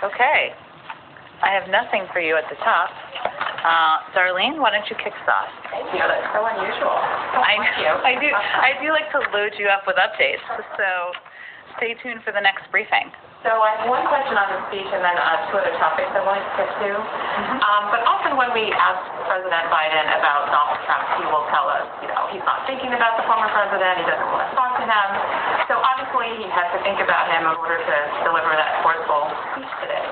Okay. I have nothing for you at the top. Darlene, why don't you kick us off? Thank you. That's so unusual. Thank you. I do like to load you up with updates, so stay tuned for the next briefing. So I have one question on the speech and then two other topics I wanted to get to. But often when we ask President Biden about Donald Trump, he will tell us, he's not thinking about the former president, he doesn't want to talk to him. So obviously he had to think about him in order to deliver that forceful speech today.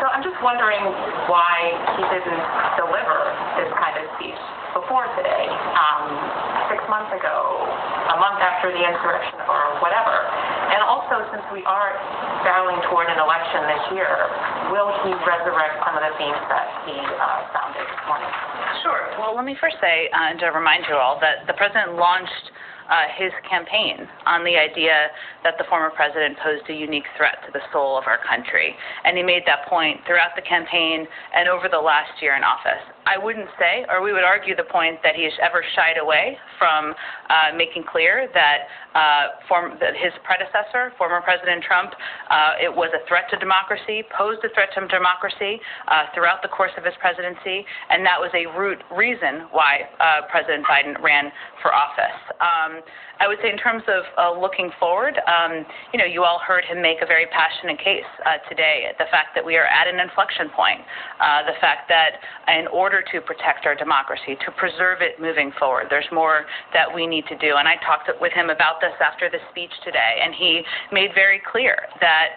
So I'm just wondering why he didn't deliver this kind of speech before today, 6 months ago, a month after the insurrection or whatever. And also, since we are barreling toward an election this year, will he resurrect some of the themes that he sounded this morning? Sure. Well, let me first say, and to remind you all, that the president launched his campaign on the idea that the former president posed a unique threat to the soul of our country. And he made that point throughout the campaign and over the last year in office. I wouldn't say, or we would argue the point that he has ever shied away from making clear that that his predecessor, former President Trump, it was a threat to democracy, posed a threat to democracy throughout the course of his presidency, and that was a root reason why President Biden ran for office. I would say in terms of looking forward, you all heard him make a very passionate case today, the fact that we are at an inflection point, the fact that in order to protect our democracy, to preserve it moving forward, there's more that we need to do. And I talked with him about this after the speech today, and he made very clear that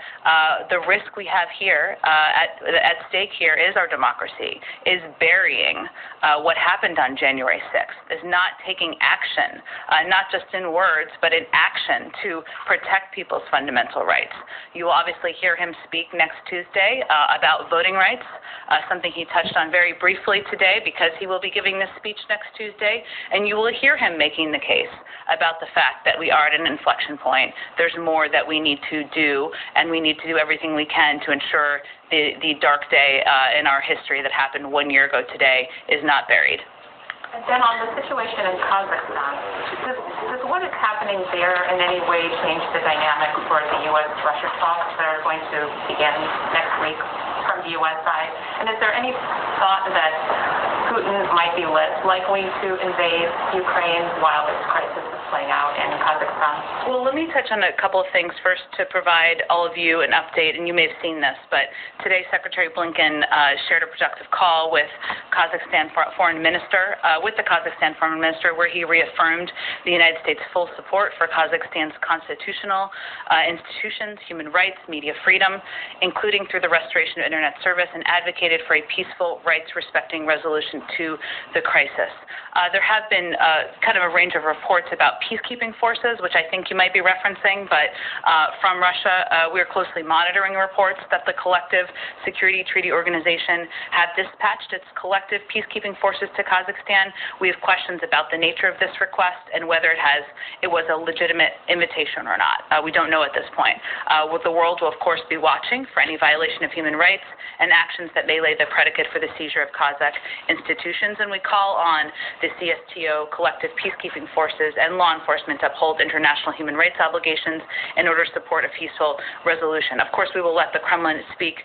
the risk we have here at stake here is our democracy, is burying what happened on January 6th, is not taking action, not just in words, but in action to protect people's fundamental rights. You will obviously hear him speak next Tuesday about voting rights, something he touched on very briefly today because he will be giving this speech next Tuesday, and you will hear him making the case about the fact that we are at an inflection point. There's more that we need to do, and we need to do everything we can to ensure the dark day in our history that happened 1 year ago today is not buried. And then on the situation in Kazakhstan, does what is happening there in any way change the dynamic for the U.S.-Russia talks that are going to begin next week from the U.S. side? And is there any thought that Putin might be less likely to invade Ukraine while this crisis is playing out in Kazakhstan? Well, let me touch on a couple of things first to provide all of you an update, and you may have seen this, but today Secretary Blinken shared a productive call with Kazakhstan Foreign Minister, where he reaffirmed the United States' full support for Kazakhstan's constitutional institutions, human rights, media freedom, including through the restoration of internet service, and advocated for a peaceful, rights-respecting resolution to the crisis. There have been kind of a range of reports about peacekeeping forces, which I think you might be referencing, but from Russia, we are closely monitoring reports that the Collective Security Treaty Organization have dispatched its collective peacekeeping forces to Kazakhstan. We have questions about the nature of this request and whether it was a legitimate invitation or not. We don't know at this point. The world will, of course, be watching for any violation of human rights and actions that may lay the predicate for the seizure of Kazakh institutions, and we call on the CSTO, collective peacekeeping forces, and law enforcement to uphold international human rights obligations in order to support a peaceful resolution. Of course, we will let the Kremlin speak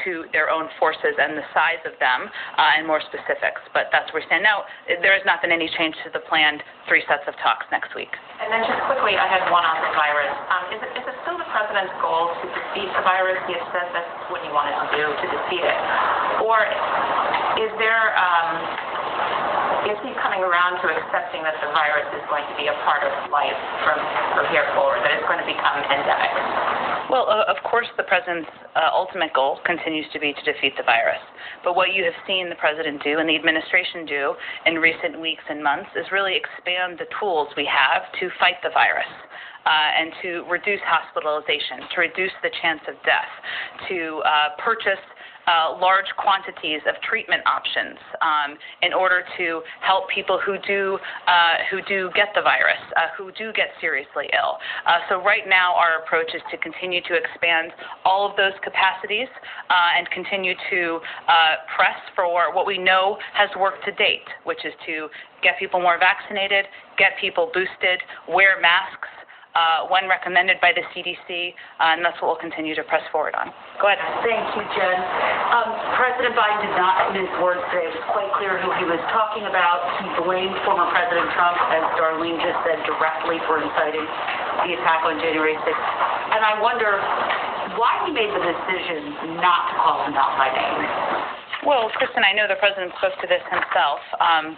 to their own forces and the size of them and more specifics, but that's where we stand now. There has not been any change to the planned 3 sets of talks next week. And then just quickly, I had one on the virus. Is it still the president's goal to defeat the virus? He had said that's what he wanted to do, to defeat it. Or is he coming around to accepting that the virus is going to be a part of life from here forward, that it's going to become endemic? Well, of course, the president's ultimate goal continues to be to defeat the virus. But what you have seen the president do and the administration do in recent weeks and months is really expand the tools we have to fight the virus. And to reduce hospitalization, to reduce the chance of death, to purchase large quantities of treatment options in order to help people who do get the virus, who do get seriously ill. So right now our approach is to continue to expand all of those capacities and continue to press for what we know has worked to date, which is to get people more vaccinated, get people boosted, wear masks, when recommended by the CDC, and that's what we'll continue to press forward on. Go ahead. Thank you, Jen. President Biden did not mince words today. It was quite clear who he was talking about. He blamed former President Trump, as Darlene just said, directly for inciting the attack on January 6th. And I wonder why he made the decision not to call him out by name. Well, Kristen, I know the president spoke to this himself,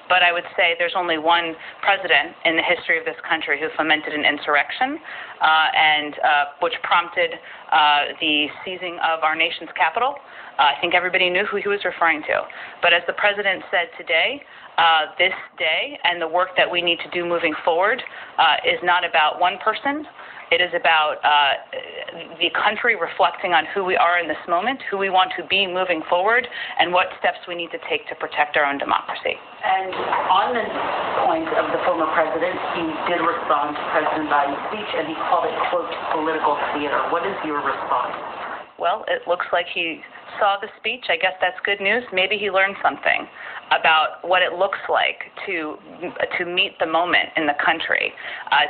but I would say there's only one president in the history of this country who fomented an insurrection, which prompted the seizing of our nation's capital. I think everybody knew who he was referring to. But as the president said today, this day and the work that we need to do moving forward is not about one person. It is about the country reflecting on who we are in this moment, who we want to be moving forward, and what steps we need to take to protect our own democracy. And on the point of the former president, he did respond to President Biden's speech, and he called it, quote, political theater. What is your response? Well, it looks like he saw the speech. I guess that's good news. Maybe he learned something about what it looks like to meet the moment in the country,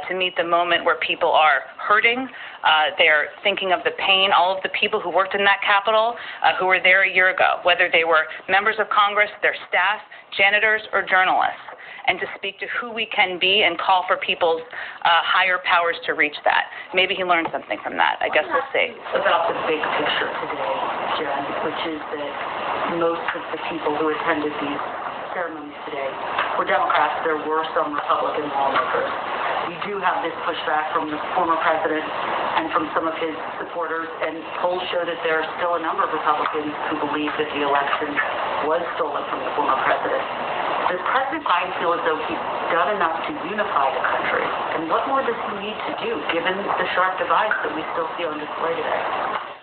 to meet the moment where people are hurting. They're thinking of the pain, all of the people who worked in that Capitol, who were there a year ago, whether they were members of Congress, their staff, janitors, or journalists, and to speak to who we can be and call for people's higher powers to reach that. Maybe he learned something from that. I guess we'll see. About the big picture today, Jen, which is that most of the people who attended these ceremonies today were Democrats. There were some Republican lawmakers. You do have this pushback from the former president and from some of his supporters, and polls show that there are still a number of Republicans who believe that the election was stolen from the former president. Does President Biden feel as though he's done enough to unify the country? And what more does he need to do, given the sharp divides that we still see on display today?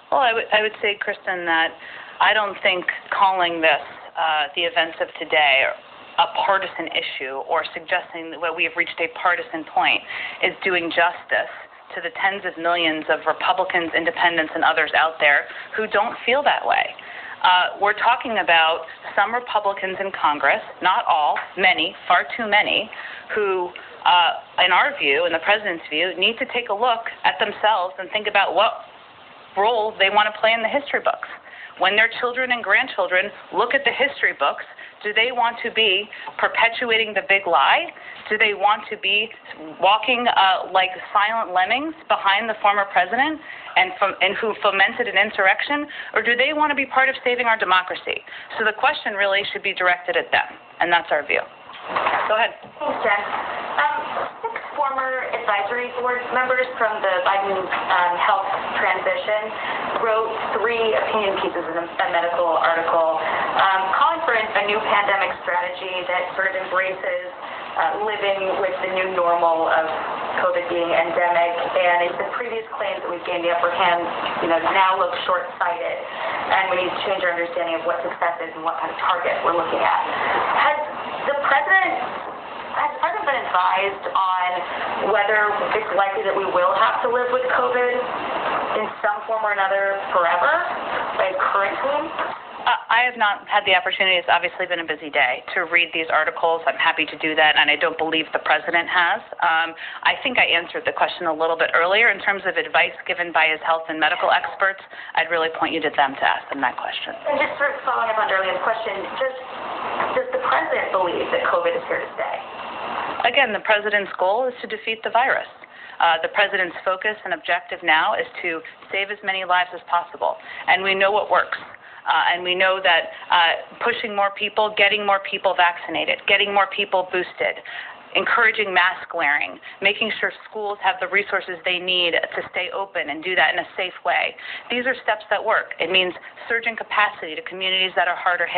Well, I would say, Kristen, that I don't think calling this the events of today a partisan issue or suggesting that we have reached a partisan point is doing justice to the tens of millions of Republicans, independents, and others out there who don't feel that way. We're talking about some Republicans in Congress, not all, many, far too many, who, in our view, in the president's view, need to take a look at themselves and think about what role they want to play in the history books. When their children and grandchildren look at the history books, do they want to be perpetuating the big lie? Do they want to be walking like silent lemmings behind the former president and who fomented an insurrection? Or do they want to be part of saving our democracy? So the question really should be directed at them, and that's our view. Go ahead. Thanks, Jen. 6 former advisory board members from the Biden health transition wrote 3 opinion pieces in a medical article calling for a new pandemic strategy that sort of embraces living with the new normal of COVID being endemic, and it's the previous claims that we've gained the upper hand, now look short-sighted, and we need to change our understanding of what success is and what kind of target we're looking at. Has the president been advised on whether it's likely that we will have to live with COVID in some form or another forever by current team? I have not had the opportunity. It's obviously been a busy day to read these articles. I'm happy to do that, and I don't believe the president has. I think I answered the question a little bit earlier in terms of advice given by his health and medical experts. I'd really point you to them to ask them that question. And just sort of following up on Darlene's question, does the president believe that COVID is here to stay? Again, the president's goal is to defeat the virus. The president's focus and objective now is to save as many lives as possible, and we know what works. And we know that pushing more people, getting more people vaccinated, getting more people boosted, encouraging mask wearing, making sure schools have the resources they need to stay open and do that in a safe way. These are steps that work. It means surging capacity to communities that are hardest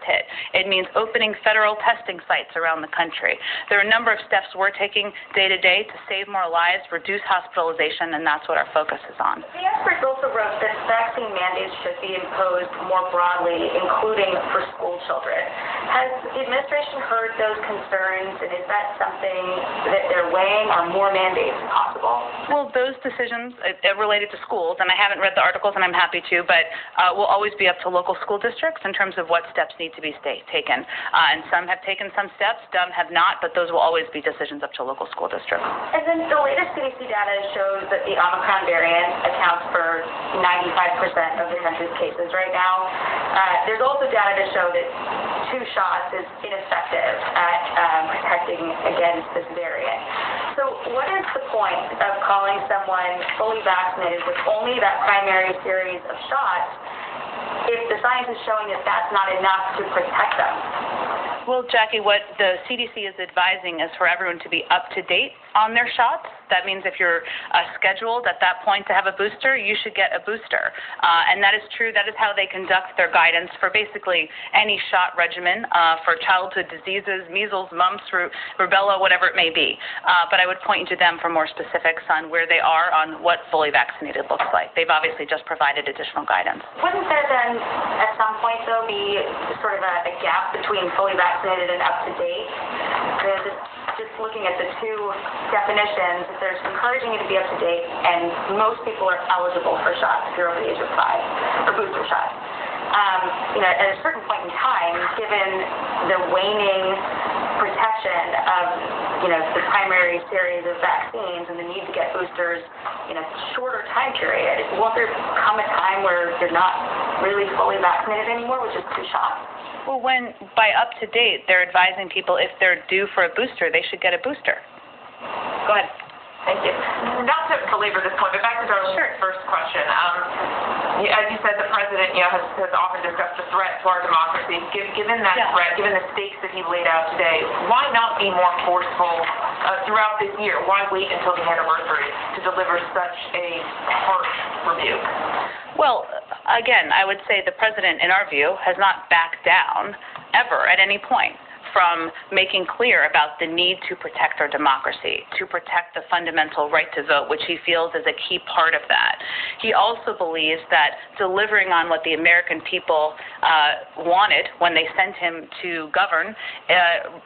hit. It means opening federal testing sites around the country. There are a number of steps we're taking day to day to save more lives, reduce hospitalization, and that's what our focus is on. The experts also wrote that vaccine mandates mandates should be imposed more broadly, including for school children. Has the administration heard those concerns, and is that something that they're weighing? Are more mandates possible? Well, those decisions related to schools, and I haven't read the articles, and I'm happy to, but will always be up to local school districts in terms of what steps need to be taken. And some have taken some steps, some have not, but those will always be decisions up to local school districts. And then the latest CDC data shows that the Omicron variant accounts for 95% of the country's cases right now. There's also data to show that 2 shots is ineffective at protecting against this variant. So what is the point of calling someone fully vaccinated with only that primary series of shots if the science is showing that that's not enough to protect them? Well, Jackie, what the CDC is advising is for everyone to be up to date on their shots. That means if you're scheduled at that point to have a booster, you should get a booster. And that is true. That is how they conduct their guidance for basically any shot regimen for childhood diseases, measles, mumps, rubella, whatever it may be. But I would point you to them for more specifics on where they are on what fully vaccinated looks like. They've obviously just provided additional guidance. Wouldn't there then, at some point, though, be sort of a gap between fully vaccinated and up to date? Just looking at the 2 definitions, if there's encouraging you to be up to date, and most people are eligible for shots if you're over the age of 5, or booster shots. At a certain point in time, given the waning protection of, the primary series of vaccines and the need to get boosters in a shorter time period, won't there come a time where you're not really fully vaccinated anymore with just 2 shots? Well, when by up to date, they're advising people if they're due for a booster, they should get a booster. Go ahead. Thank you. Not to belabor this point, but back to Darlene's first question. As you said, the president, has often discussed the threat to our democracy. Given that threat, given the stakes that he laid out today, why not be more forceful throughout this year? Why wait until the anniversary to deliver such a harsh rebuke? Well, again, I would say the president, in our view, has not backed down ever at any point from making clear about the need to protect our democracy, to protect the fundamental right to vote, which he feels is a key part of that. He also believes that delivering on what the American people wanted when they sent him to govern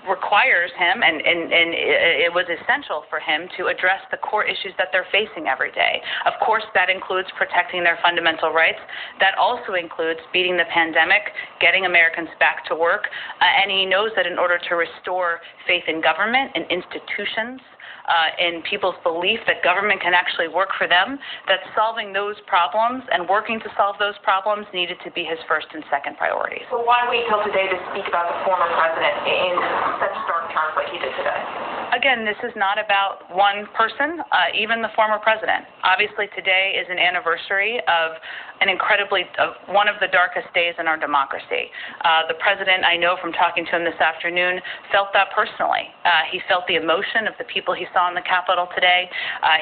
requires him, and it was essential for him to address the core issues that they're facing every day. Of course, that includes protecting their fundamental rights. That also includes beating the pandemic, getting Americans back to work, and he knows that in order to restore faith in government and institutions, in people's belief that government can actually work for them, that solving those problems and working to solve those problems needed to be his first and second priorities. So why wait till today to speak about the former president in such stark terms like he did today? Again, this is not about one person, even the former president. Obviously, today is an anniversary of one of the darkest days in our democracy. The president, I know from talking to him this afternoon, felt that personally. He felt the emotion of the people he saw in the Capitol today.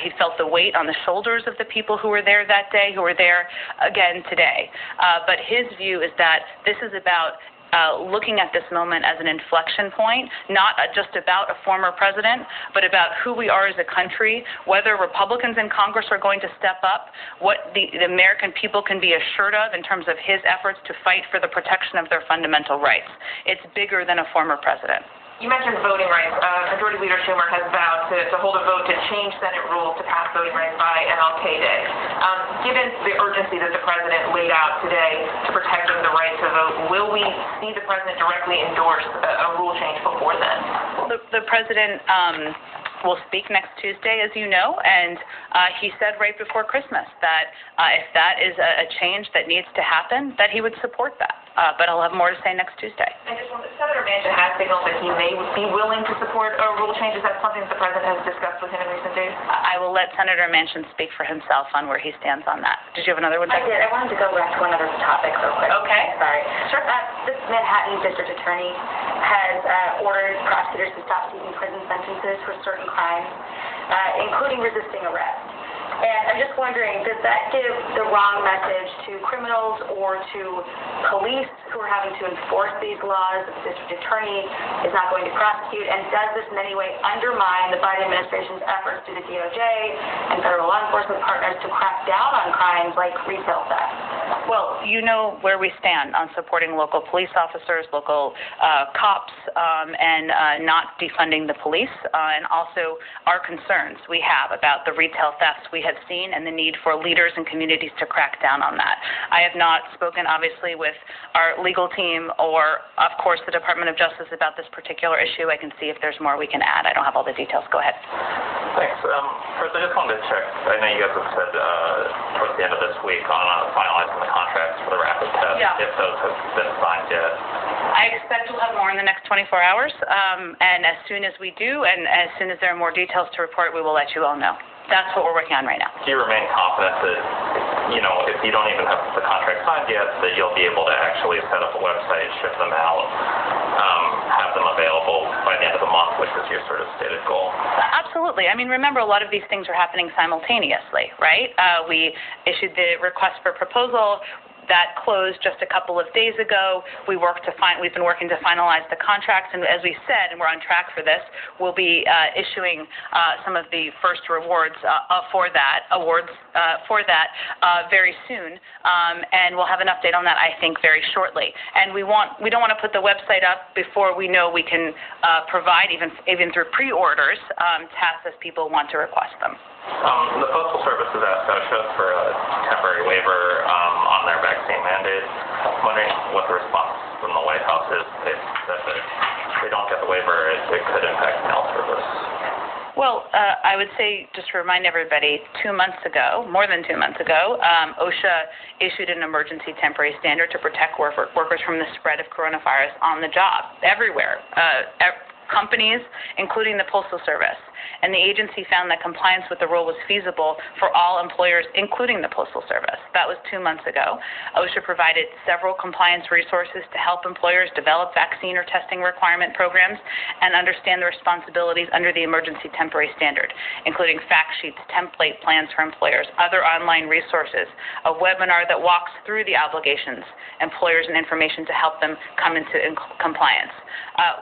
He felt the weight on the shoulders of the people who were there that day, who were there again today. But his view is that this is about looking at this moment as an inflection point, not just about a former president, but about who we are as a country, whether Republicans in Congress are going to step up, what the American people can be assured of in terms of his efforts to fight for the protection of their fundamental rights. It's bigger than a former president. You mentioned voting rights. Majority Leader Schumer has vowed to hold a vote to change Senate rules to pass voting rights by MLK Day. Given the urgency that the president laid out today to protecting the right to vote, will we see the president directly endorse a rule change before then? The president will speak next Tuesday, as you know, and he said right before Christmas that if that is a change that needs to happen, that he would support that. But I'll have more to say next Tuesday. And just Senator Manchin has signaled that he may be willing to support a rule change. Is that something that the president has discussed with him in recent days? I will let Senator Manchin speak for himself on where he stands on that. Did you have another one? I did. I wanted to go back to one other topic real quick. Okay. Sorry. Sure. This Manhattan District Attorney has ordered prosecutors to stop seeking prison sentences for certain crimes, including resisting arrest. And I'm just wondering, does that give the wrong message to criminals or to police who are having to enforce these laws? The district attorney is not going to prosecute, and does this in any way undermine the Biden administration's efforts through the DOJ and federal law enforcement partners to crack down on crimes like retail theft? Well, you know where we stand on supporting local police officers, local cops, and not defunding the police, and also our concerns we have about the retail thefts we have seen and the need for leaders and communities to crack down on that. I have not spoken, obviously, with our legal team or, of course, the Department of Justice about this particular issue. I can see if there's more we can add. I don't have all the details. Go ahead. Thanks. First, I just wanted to check. I know you guys have said towards the end of this week on finalizing the contracts for the rapid test, if those have been signed yet. I expect we'll have more in the next 24 hours, and as soon as we do, and as soon as there are more details to report, we will let you all know. That's what we're working on right now. Do you remain confident that, if you don't even have the contract signed yet, that you'll be able to actually set up a website, ship them out, have them available by the end of the month, which is your sort of stated goal? Absolutely. I mean, remember, a lot of these things are happening simultaneously, right? We issued the request for proposal. That closed just a couple of days ago. We've been working to finalize the contracts, and as we said, and we're on track for this, we'll be issuing some of the first rewards for that very soon, and we'll have an update on that, I think, very shortly. And we don't want to put the website up before we know we can provide, even through pre-orders, tests as people want to request them. The Postal Service has asked OSHA for a temporary waiver on their vaccine mandate. I'm wondering what the response from the White House is. They've said that if they don't get the waiver, it could impact mail service. Well, I would say, just to remind everybody, more than 2 months ago, OSHA issued an emergency temporary standard to protect workers from the spread of coronavirus on the job, everywhere. Companies, including the Postal Service. And the agency found that compliance with the rule was feasible for all employers, including the Postal Service. That was 2 months ago. OSHA provided several compliance resources to help employers develop vaccine or testing requirement programs and understand the responsibilities under the emergency temporary standard, including fact sheets, template plans for employers, other online resources, a webinar that walks through the obligations, employers, and information to help them come into compliance.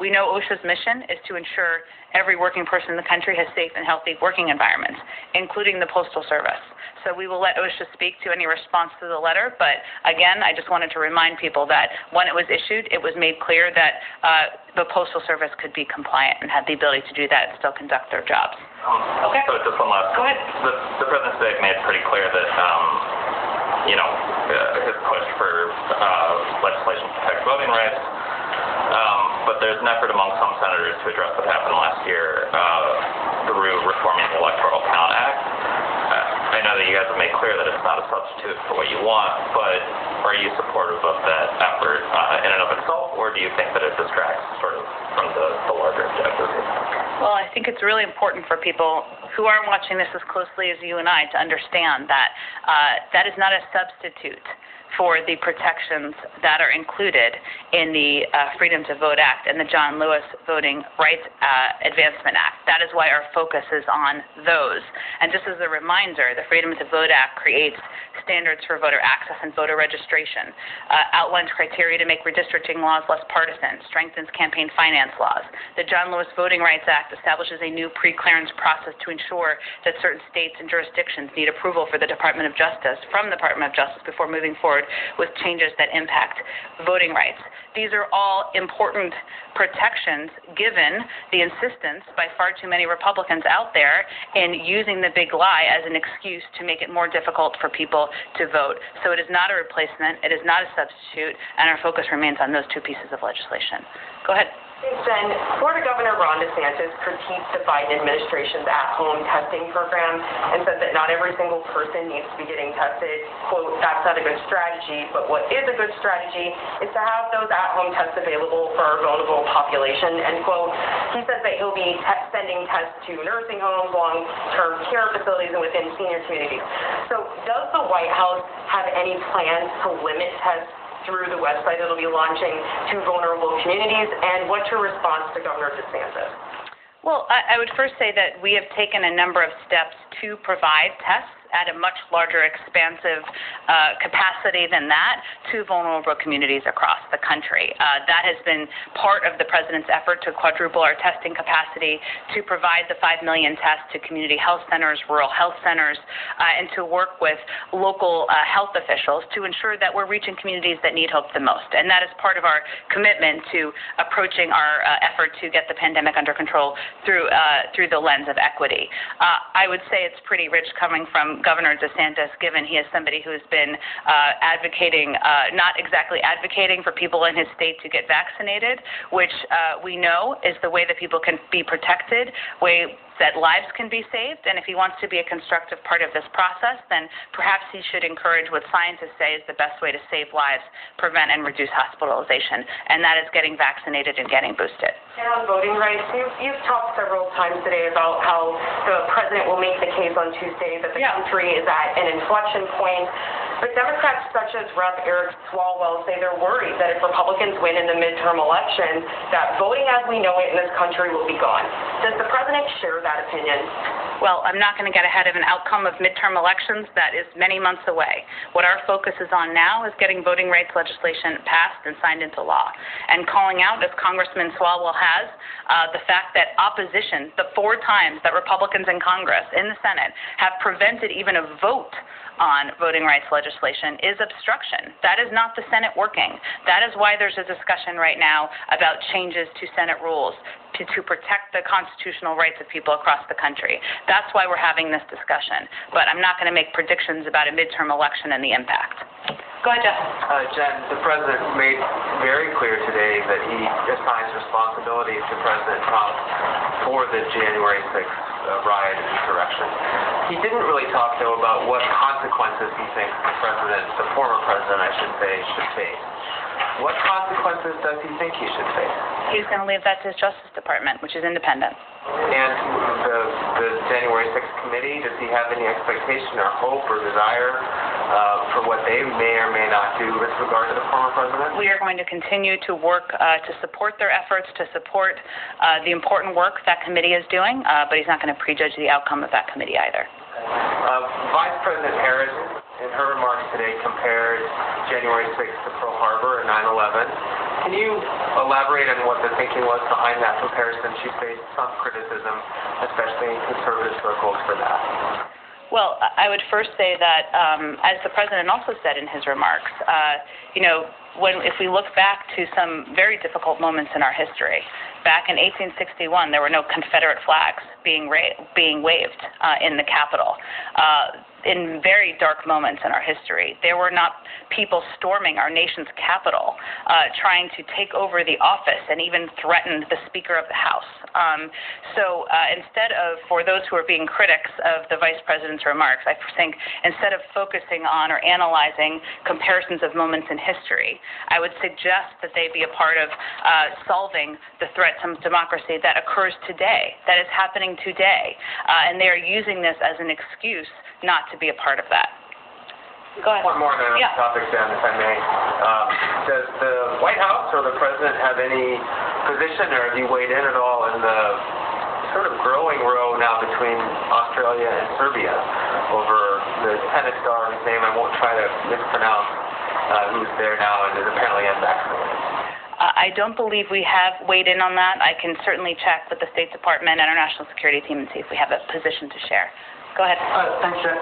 We know OSHA's mission is to ensure every working person in the country has safe and healthy working environments, including the Postal Service. So we will let OSHA speak to any response to the letter, but again, I just wanted to remind people that when it was issued, it was made clear that the Postal Service could be compliant and had the ability to do that and still conduct their jobs. Okay. So just one last. Go ahead. The President today made pretty clear that, his push for legislation to protect voting rights. But there's an effort among some senators to address what happened last year through reforming the Electoral Count Act. I know that you guys have made clear that it's not a substitute for what you want, but are you supportive of that effort in and of itself, or do you think that it distracts sort of from the larger objective? Well, I think it's really important for people who are watching this as closely as you and I to understand that that is not a substitute for the protections that are included in the Freedom to Vote Act and the John Lewis Voting Rights Advancement Act. That is why our focus is on those. And just as a reminder, the Freedom to Vote Act creates standards for voter access and voter registration, outlines criteria to make redistricting laws less partisan, strengthens campaign finance laws. The John Lewis Voting Rights Act establishes a new pre-clearance process to ensure that certain states and jurisdictions need approval from the Department of Justice before moving forward with changes that impact voting rights. These are all important protections given the insistence by far too many Republicans out there in using the big lie as an excuse to make it more difficult for people to vote. So it is not a replacement, it is not a substitute, and our focus remains on those two pieces of legislation. Go ahead. Then, Florida Governor Ron DeSantis critiqued the Biden administration's at-home testing program and said that not every single person needs to be getting tested. Quote, that's not a good strategy, but what is a good strategy is to have those at-home tests available for our vulnerable population, end quote. He says that he'll be sending tests to nursing homes, long-term care facilities, and within senior communities. So does the White House have any plans to limit tests through the website it'll be launching to vulnerable communities, and what's your response to Governor DeSantis? Well, I would first say that we have taken a number of steps to provide tests at a much larger, expansive capacity than that to vulnerable communities across the country. That has been part of the President's effort to quadruple our testing capacity, to provide the 5 million tests to community health centers, rural health centers, and to work with local health officials to ensure that we're reaching communities that need help the most. And that is part of our commitment to approaching our effort to get the pandemic under control through the lens of equity. I would say it's pretty rich coming from Governor DeSantis, given he is somebody who has been advocating, not exactly advocating for people in his state to get vaccinated, which we know is the way that people can be protected, way that lives can be saved. And if he wants to be a constructive part of this process, then perhaps he should encourage what scientists say is the best way to save lives, prevent and reduce hospitalization, and that is getting vaccinated and getting boosted. And on voting rights, you've talked several times today about how the president will make the case on Tuesday that the country is at an inflection point. But Democrats such as Rep. Eric Swalwell say they're worried that if Republicans win in the midterm election, that voting as we know it in this country will be gone. Does the president share that opinion? Well, I'm not going to get ahead of an outcome of midterm elections that is many months away. What our focus is on now is getting voting rights legislation passed and signed into law, and calling out, as Congressman Swalwell has, the fact that opposition, the 4 times that Republicans in Congress, in the Senate, have prevented even a vote on voting rights legislation is obstruction. That is not the Senate working. That is why there's a discussion right now about changes to Senate rules to protect the constitutional rights of people across the country. That's why we're having this discussion. But I'm not going to make predictions about a midterm election and the impact. Go ahead, Jeff. Jen, the president made very clear today that he assigns responsibility to President Trump for the January 6th riot and insurrection. He didn't really talk, though, about what consequences he thinks the former president, I should say, should face. What consequences does he think he should face? He's going to leave that to his Justice Department, which is independent. And the January 6th committee, does he have any expectation or hope or desire for what they may or may not do with regard to the former president? We are going to continue to work to support their efforts, to support the important work that committee is doing, but he's not going to prejudge the outcome of that committee either. Vice President Harris, in her remarks today, compared January 6th to Pearl Harbor and 9/11. Can you elaborate on what the thinking was behind that comparison? She faced some criticism, especially in conservative circles, for that. Well, I would first say that, as the president also said in his remarks, if we look back to some very difficult moments in our history, back in 1861, there were no Confederate flags being waved in the Capitol. In very dark moments in our history, there were not people storming our nation's capital, trying to take over the office and even threaten the Speaker of the House. So instead of, for those who are being critics of the Vice President's remarks, I think instead of focusing on or analyzing comparisons of moments in history, I would suggest that they be a part of solving the threat to democracy that occurs today, that is happening today. And they are using this as an excuse not to be a part of that. Go ahead. One more topic, Dan, if I may. Does the White House or the president have any position, or have you weighed in at all in the sort of growing row now between Australia and Serbia over the tennis star whose name I won't try to mispronounce, who's there now and is apparently unvaccinated? I don't believe we have weighed in on that. I can certainly check with the State Department and our national security team and see if we have a position to share. Go ahead. Thanks, Jen.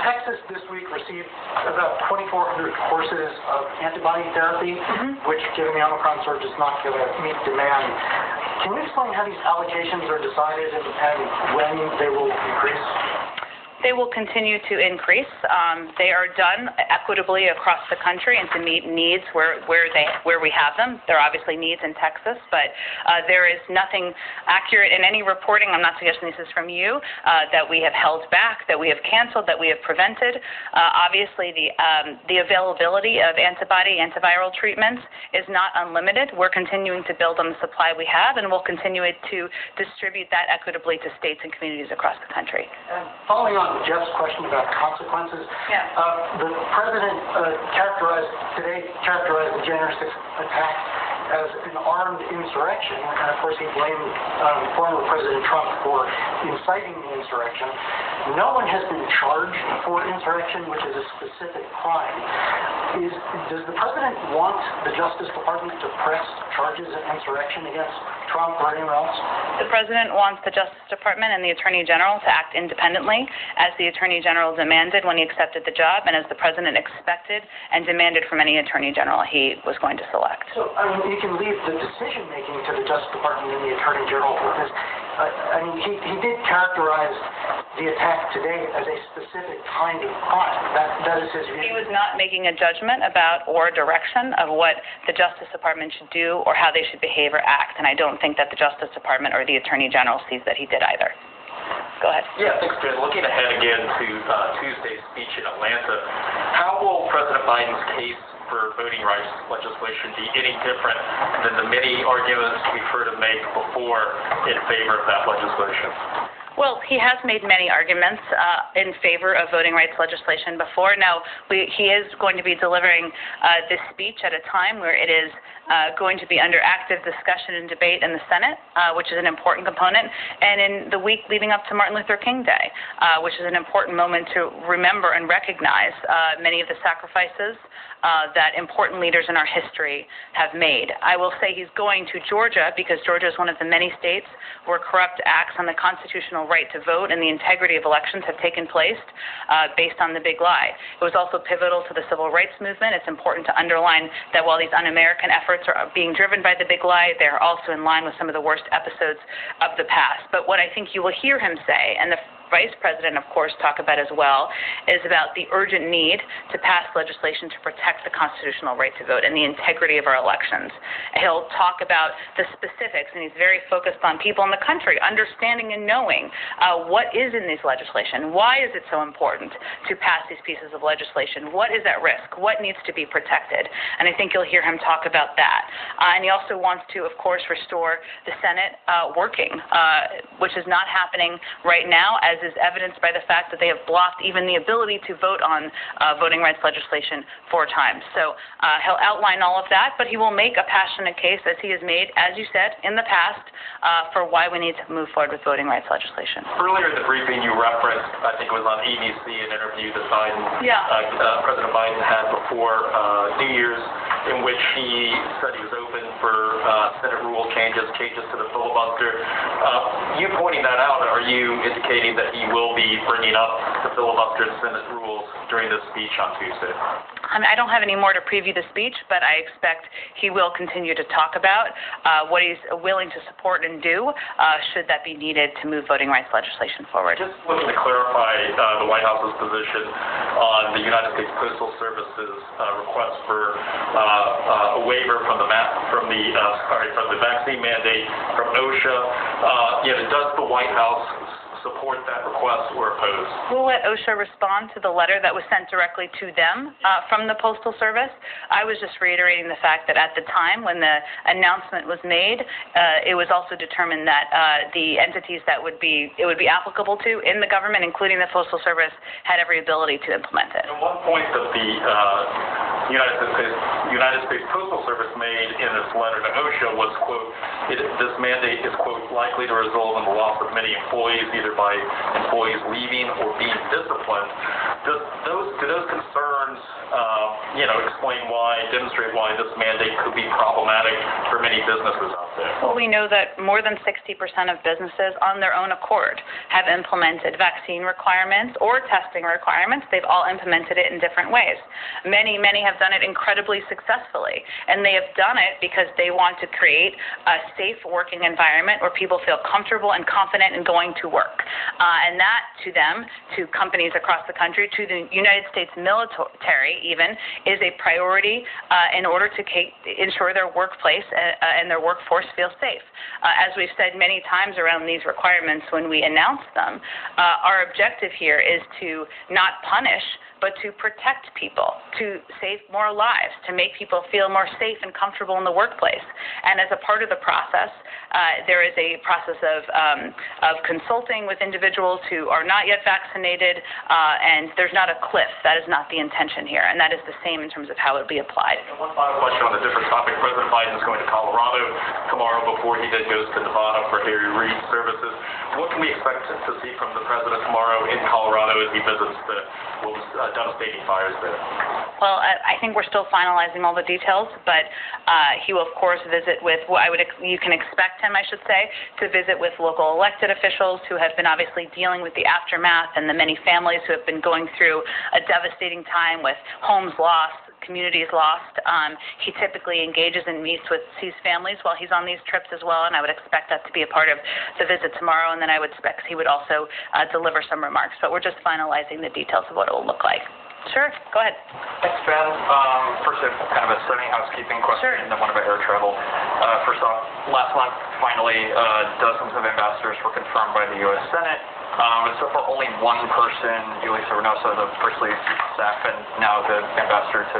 Texas this week received about 2,400 courses of antibody therapy, which, given the Omicron surge, is not going to meet demand. Can you explain how these allocations are decided and when they will increase? They will continue to increase. They are done equitably across the country and to meet needs where we have them. There are obviously needs in Texas, but there is nothing accurate in any reporting. I'm not suggesting this is from you, that we have held back, that we have canceled, that we have prevented. Obviously, the availability of antiviral treatments is not unlimited. We're continuing to build on the supply we have, and we'll continue to distribute that equitably to states and communities across the country. Following on Jeff's question about consequences, the president characterized the January 6th attack as an armed insurrection, and of course he blamed former President Trump for inciting the insurrection. no one has been charged for insurrection, which is a specific crime. Does the president want the Justice Department to press charges of insurrection against Trump or anyone else? The president wants the Justice Department and the Attorney General to act independently, as the Attorney General demanded when he accepted the job, and as the president expected and demanded from any Attorney General he was going to select. So, you can leave the decision-making to the Justice Department and the Attorney General because, he did characterize the attack today as a specific kind of crime. That is his view. He was not making a judgment about or a direction of what the Justice Department should do or how they should behave or act, and I don't think that the Justice Department or the Attorney General sees that he did either. Go ahead. Yeah, thanks, Jen. Looking ahead again to Tuesday's speech in Atlanta, how will President Biden's case for voting rights legislation be any different than the many arguments we've heard him make before in favor of that legislation? Well, he has made many arguments in favor of voting rights legislation before. Now, he is going to be delivering this speech at a time where it is going to be under active discussion and debate in the Senate, which is an important component, and in the week leading up to Martin Luther King Day, which is an important moment to remember and recognize many of the sacrifices that important leaders in our history have made. I will say he's going to Georgia because Georgia is one of the many states where corrupt acts on the constitutional right to vote and the integrity of elections have taken place based on the big lie. It was also pivotal to the civil rights movement. It's important to underline that while these un-American efforts are being driven by the big lie, they are also in line with some of the worst episodes of the past. But what I think you will hear him say, and the Vice President, of course, talk about as well, is about the urgent need to pass legislation to protect the constitutional right to vote and the integrity of our elections. He'll talk about the specifics, and he's very focused on people in the country understanding and knowing what is in this legislation. Why is it so important to pass these pieces of legislation? What is at risk? What needs to be protected? And I think you'll hear him talk about that. And he also wants to, of course, restore the Senate working, which is not happening right now, as is evidenced by the fact that they have blocked even the ability to vote on voting rights legislation 4 times. So he'll outline all of that, but he will make a passionate case, as he has made, as you said, in the past, for why we need to move forward with voting rights legislation. Earlier in the briefing, you referenced, I think it was on ABC, an interview that President Biden had before New Year's, in which he said he was open for Senate rule changes to the filibuster. You pointing that out, are you indicating that he will be bringing up the filibuster and Senate rules during this speech on Tuesday? I don't have any more to preview the speech, but I expect he will continue to talk about what he's willing to support and do should that be needed to move voting rights legislation forward. Just looking to clarify the White House's position on the United States Postal Service's request for a waiver from the vaccine mandate from OSHA. Does the White House support that request or oppose? We'll let OSHA respond to the letter that was sent directly to them from the Postal Service. I was just reiterating the fact that at the time when the announcement was made, it was also determined that the entities that it would be applicable to in the government, including the Postal Service, had every ability to implement it. And one point that the United States Postal Service made in its letter to OSHA was, quote, this mandate is, quote, likely to result in the loss of many employees, either by employees leaving or being disciplined. Do those concerns, demonstrate why this mandate could be problematic for many businesses out there? Well, we know that more than 60% of businesses on their own accord have implemented vaccine requirements or testing requirements. They've all implemented it in different ways. Many have done it incredibly successfully, and they have done it because they want to create a safe working environment where people feel comfortable and confident in going to work. And that, to them, to companies across the country, to the United States military even, is a priority in order to ensure their workplace and their workforce feel safe. As we've said many times around these requirements when we announce them, our objective here is to not punish but to protect people, to save more lives, to make people feel more safe and comfortable in the workplace. And as a part of the process, there is a process of consulting with individuals who are not yet vaccinated, and there's not a cliff. That is not the intention here, and that is the same in terms of how it would be applied. One final question on a different topic. President Biden is going to Colorado tomorrow before he then goes to Nevada for Harry Reid services. What can we expect to see from the president tomorrow in Colorado as he visits the devastating fires there? Well, I think we're still finalizing all the details, but he will, of course, visit with you can expect him, I should say, to visit with local elected officials who have been obviously dealing with the aftermath and the many families who have been going through a devastating time with homes lost, communities lost. He typically engages and meets with his families while he's on these trips as well, and I would expect that to be a part of the visit tomorrow, and then I would expect he would also deliver some remarks, but we're just finalizing the details of what it will look like. Sure, go ahead. Thanks, Jen. First, kind of a semi-housekeeping question, Sure. and then one about air travel. First off, last month, finally, dozens of ambassadors were confirmed by the U.S. Senate. And so far, only one person, Julissa Reynoso, the First Lady's staff, and now the ambassador to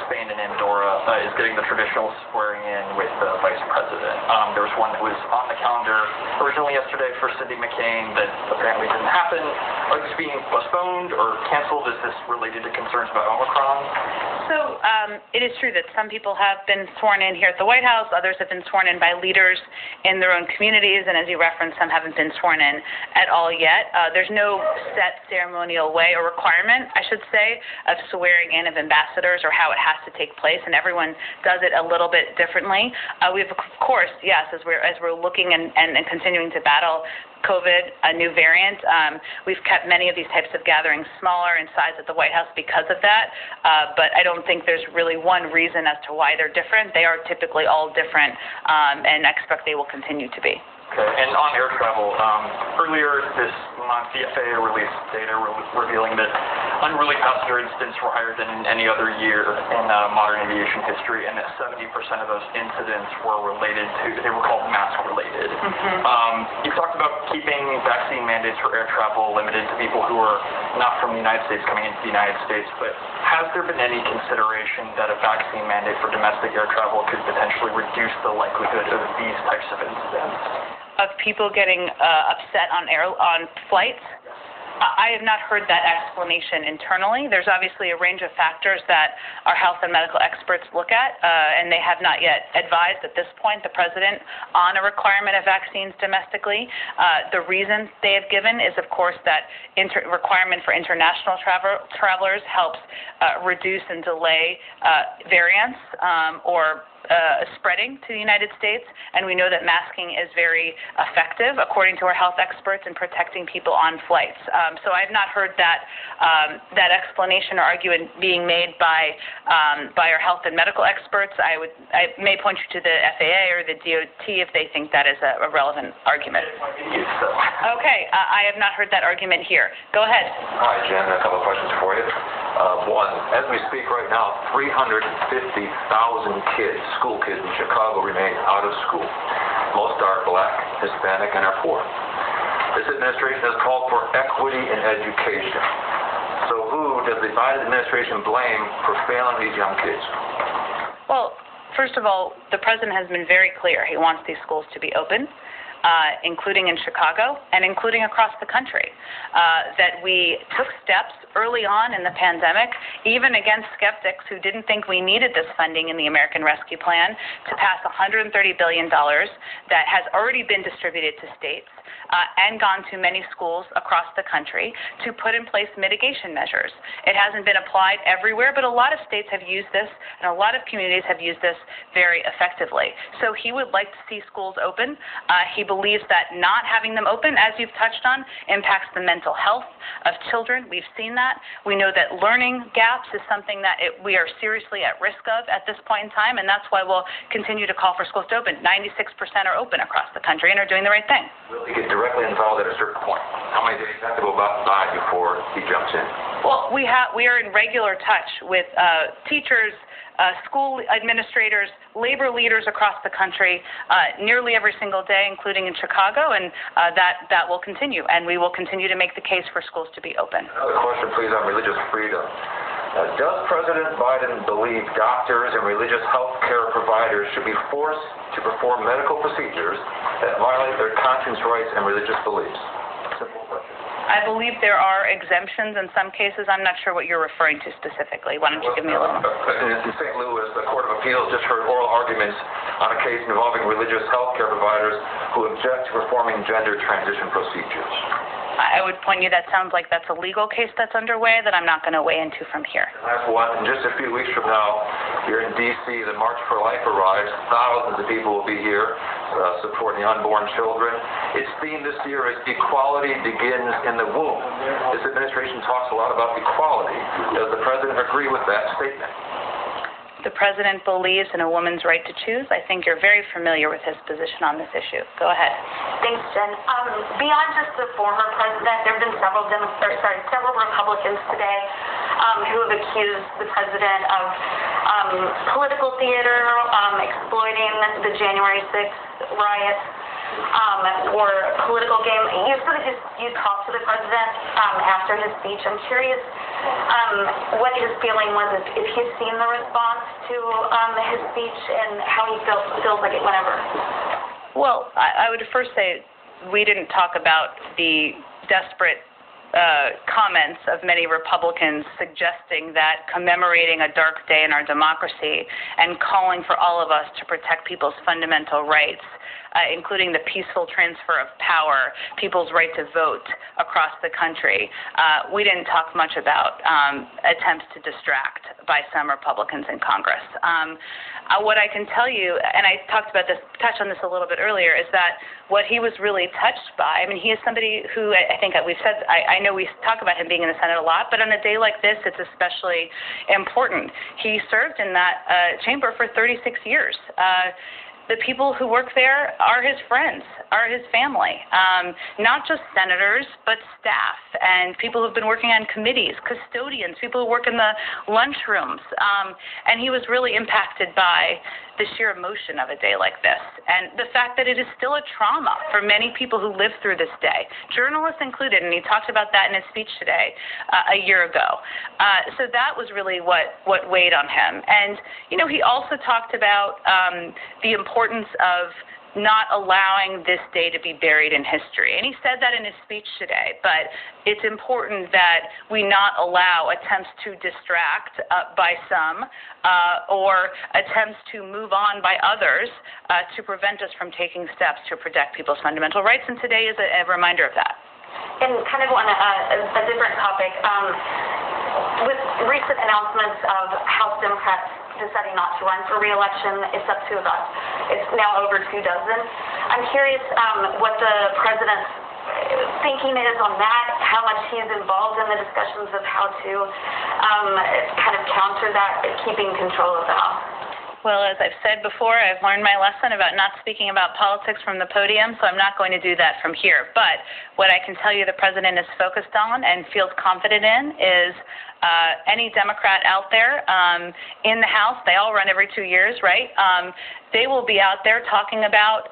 Spain and Andorra, is getting the traditional swearing in with the Vice President. There was one that was on the calendar originally yesterday for Cindy McCain that apparently didn't happen. Are these being postponed or canceled? Is this related to concerns about Omicron? So it is true that some people have been sworn in here at the White House. Others have been sworn in by leaders in their own communities, and as you referenced, some haven't been sworn in at all yet. There's no set ceremonial way or requirement, I should say, of swearing in of ambassadors or how it has to take place, and everyone does it a little bit differently. We've, of course, yes, as we're looking and continuing to battle COVID, a new variant, we've kept many of these types of gatherings smaller in size at the White House because of that, but I don't think there's really one reason as to why they're different. They are typically all different, and I expect they will continue to be. Okay, and on air travel, earlier this month, the FAA released data revealing that unruly passenger incidents were higher than in any other year in modern aviation history, and that 70% of those incidents were related to, they were called mask-related. You talked about keeping vaccine mandates for air travel limited to people who are not from the United States coming into the United States, but has there been any consideration that a vaccine mandate for domestic air travel could potentially reduce the likelihood of these types of incidents? Of people getting upset on flights? I have not heard that explanation internally. There's obviously a range of factors that our health and medical experts look at, and they have not yet advised at this point the president on a requirement of vaccines domestically. The reason they have given is, of course, that requirement for international travelers helps reduce and delay variants or spreading to the United States, and we know that masking is very effective, according to our health experts, in protecting people on flights. So I've not heard that explanation or argument being made by our health and medical experts. I may point you to the FAA or the DOT if they think that is a relevant argument. Okay, I have not heard that argument here. Go ahead. Hi, Jen. A couple of questions for you. One, as we speak right now, 350,000 kids, school kids in Chicago, remain out of school. Most are Black, Hispanic, and are poor. This administration has called for equity in education. So who does the Biden administration blame for failing these young kids? Well, first of all, the president has been very clear. He wants these schools to be open, including in Chicago and including across the country, that we took steps early on in the pandemic, even against skeptics who didn't think we needed this funding in the American Rescue Plan, to pass $130 billion that has already been distributed to states and gone to many schools across the country to put in place mitigation measures. It hasn't been applied everywhere, but a lot of states have used this, and a lot of communities have used this very effectively. So he would like to see schools open. He believes that not having them open, as you've touched on, impacts the mental health of children. We've seen that. We know that learning gaps is something that we are seriously at risk of at this point in time, and that's why we'll continue to call for schools to open. 96% are open across the country and are doing the right thing. Will he get directly involved at a certain point? How many days have to go by before he jumps in? Well, we are in regular touch with teachers, school administrators, labor leaders across the country, nearly every single day, including in Chicago, and that will continue. And we will continue to make the case for schools to be open. Another question, please, on religious freedom. Does President Biden believe doctors and religious health care providers should be forced to perform medical procedures that violate their conscience rights and religious beliefs? Simple question. I believe there are exemptions in some cases. I'm not sure what you're referring to specifically. Why don't you give me a little more? In St. Louis, the Court of Appeals just heard oral arguments on a case involving religious health care providers who object to performing gender transition procedures. I would point you, that sounds like that's a legal case that's underway that I'm not going to weigh into from here. Last one, in just a few weeks from now, here in D.C., the March for Life arrives. Thousands of people will be here supporting unborn children. Its theme this year is Equality Begins in the Womb. This administration talks a lot about equality. Does the president agree with that statement? The president believes in a woman's right to choose. I think you're very familiar with his position on this issue. Go ahead. Thanks, Jen. Beyond just the former president, there have been several Republicans today who have accused the president of political theater, exploiting the January 6th riots, or political game. You talked to the president after his speech. I'm curious what his feeling was, if he's seen the response to his speech and how he feels like it went over. Well, I would first say we didn't talk about the desperate comments of many Republicans suggesting that commemorating a dark day in our democracy and calling for all of us to protect people's fundamental rights, including the peaceful transfer of power, people's right to vote across the country. We didn't talk much about attempts to distract by some Republicans in Congress. What I can tell you, and I touched on this a little bit earlier, is that what he was really touched by, I mean, he is somebody who I think we've said, I know we talk about him being in the Senate a lot, but on a day like this, it's especially important. He served in that chamber for 36 years. The people who work there are his friends, are his family, not just senators, but staff and people who've been working on committees, custodians, people who work in the lunchrooms. And he was really impacted by the sheer emotion of a day like this and the fact that it is still a trauma for many people who live through this day, journalists included, and he talked about that in his speech today a year ago. So that was really what weighed on him. And, you know, he also talked about the importance of not allowing this day to be buried in history. And he said that in his speech today, but it's important that we not allow attempts to distract by some or attempts to move on by others to prevent us from taking steps to protect people's fundamental rights, and today is a reminder of that. And kind of on a different topic, with recent announcements of House Democrats deciding not to run for re-election, it's up to about, it's now over 2 dozen. I'm curious what the president's thinking is on that, how much he's involved in the discussions of how to kind of counter that, keeping control of the House. Well, as I've said before, I've learned my lesson about not speaking about politics from the podium, so I'm not going to do that from here. But what I can tell you the president is focused on and feels confident in is any Democrat out there in the House, they all run every 2 years, right? They will be out there talking about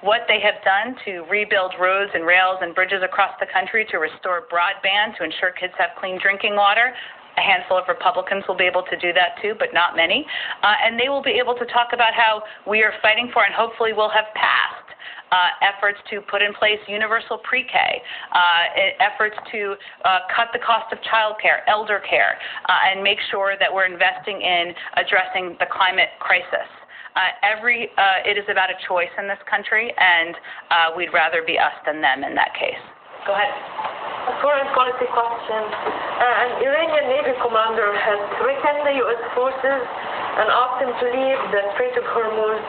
what they have done to rebuild roads and rails and bridges across the country, to restore broadband, to ensure kids have clean drinking water. A handful of Republicans will be able to do that too, but not many. And they will be able to talk about how we are fighting for and hopefully will have passed efforts to put in place universal pre-K, efforts to cut the cost of child care, elder care, and make sure that we're investing in addressing the climate crisis. It is about a choice in this country, and we'd rather be us than them in that case. Go ahead. A foreign policy question. An Iranian Navy commander has threatened the U.S. forces and asked them to leave the Strait of Hormuz.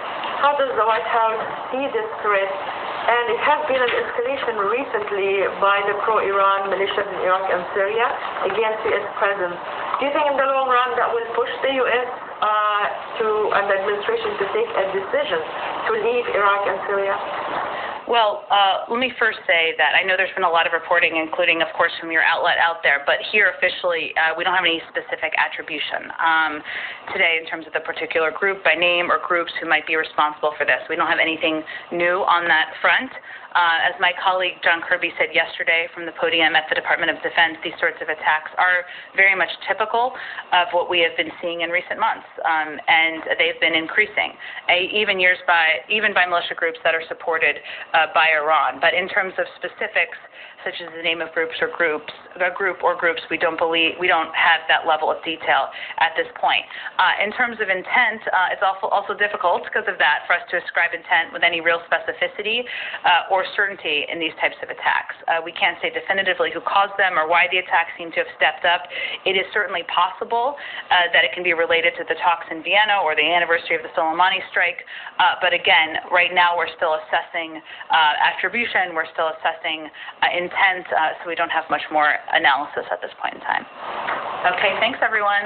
How does the White House see this threat? And it has been an escalation recently by the pro-Iran militias in Iraq and Syria against U.S. presence. Do you think in the long run that will push the U.S. and the administration to take a decision to leave Iraq and Syria? Well, let me first say that I know there's been a lot of reporting, including, of course, from your outlet out there, but here officially, we don't have any specific attribution today in terms of the particular group by name or groups who might be responsible for this. We don't have anything new on that front. As my colleague John Kirby said yesterday from the podium at the Department of Defense, these sorts of attacks are very much typical of what we have been seeing in recent months, and they've been increasing, even by militia groups that are supported by Iran. But in terms of specifics, such as the name of groups or groups, we don't have that level of detail at this point. In terms of intent, it's also difficult because of that for us to ascribe intent with any real specificity or certainty in these types of attacks. We can't say definitively who caused them or why the attacks seem to have stepped up. It is certainly possible that it can be related to the talks in Vienna or the anniversary of the Soleimani strike. But again, right now we're still assessing attribution. We're still assessing intent, so we don't have much more analysis at this point in time. Okay, thanks everyone.